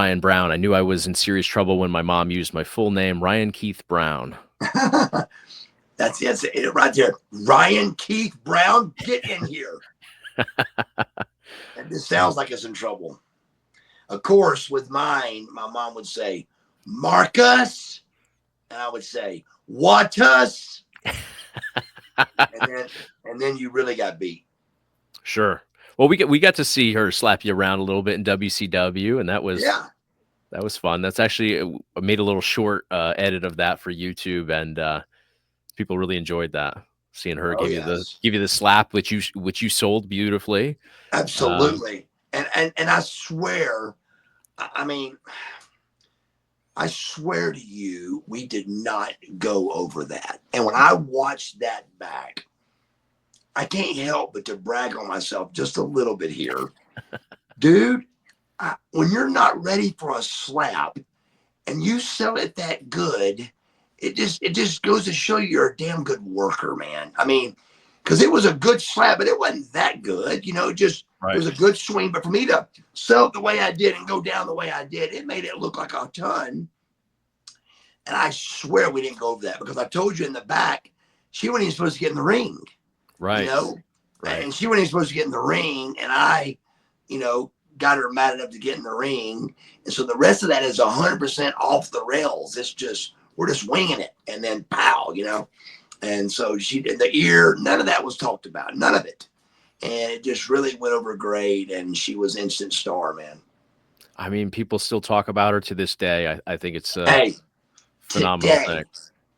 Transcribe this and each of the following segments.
Ryan Brown. I knew I was in serious trouble when my mom used my full name, Ryan Keith Brown. That's it right there. Ryan Keith Brown, get in here. And this sounds like it's in trouble. Of course, with mine, my mom would say, Marcus. And I would say, Watus. and then you really got beat. Sure. Well, we got to see her slap you around a little bit in WCW, and that was fun. That's actually I made a little short edit of that for YouTube, and people really enjoyed that. Seeing her give you the slap, which you sold beautifully. Absolutely. And I swear, I mean, I swear to you, we did not go over that. And when I watched that back, I can't help but to brag on myself just a little bit here. Dude, when you're not ready for a slap and you sell it that good, it just goes to show you're a damn good worker, man. I mean, because it was a good slap, but it wasn't that good. You know, it was a good swing. But for me to sell it the way I did and go down the way I did, it made it look like a ton. And I swear we didn't go over that because I told you in the back, she wasn't even supposed to get in the ring. Right. You know? Right. And she wasn't even supposed to get in the ring. And I, got her mad enough to get in the ring. And so the rest of that is 100% off the rails. It's just, we're just winging it. And then pow, And so she did the ear. None of that was talked about. None of it. And it just really went over great. And she was instant star, man. I mean, people still talk about her to this day. I think it's phenomenal thing.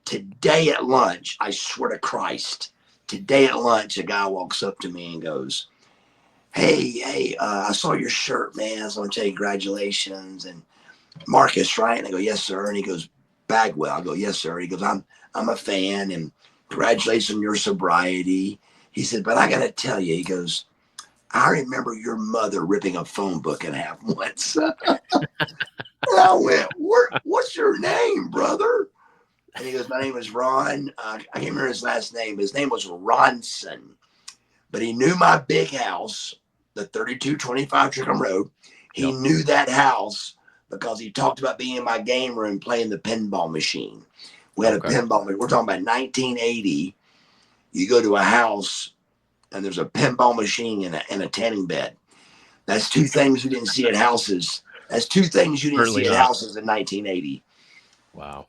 Today at lunch, I swear to Christ, today at lunch, a guy walks up to me and goes, hey, I saw your shirt, man. I just want to tell you congratulations. And Marcus, right? And I go, yes, sir. And he goes, Bagwell. I go, yes, sir. He goes, I'm a fan and congratulations on your sobriety. He said, but I got to tell you, he goes, I remember your mother ripping a phone book in half once. And I went, what's your name, brother? And he goes, my name is Ron. I can't remember his last name. His name was Ronson. But he knew my big house, the 3225 Trickham Road. He knew that house because he talked about being in my game room playing the pinball machine. We had a pinball machine. We're talking about 1980. You go to a house and there's a pinball machine and a tanning bed. That's two things you didn't see at houses. That's two things you didn't see at houses in 1980. Wow.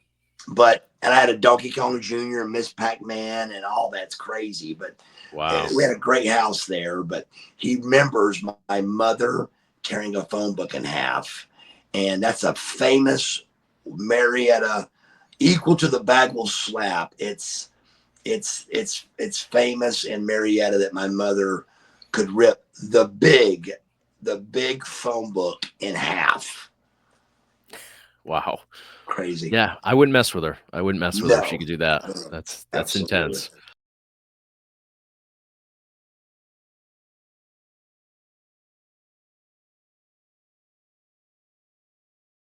And I had a Donkey Kong Jr. and Miss Pac-Man and all that's crazy. But we had a great house there. But he remembers my mother tearing a phone book in half. And that's a famous Marietta, equal to the Bagwell slap. It's famous in Marietta that my mother could rip the big phone book in half. Wow. Crazy. Yeah, I wouldn't mess with her. I wouldn't mess with her if she could do that. That's intense.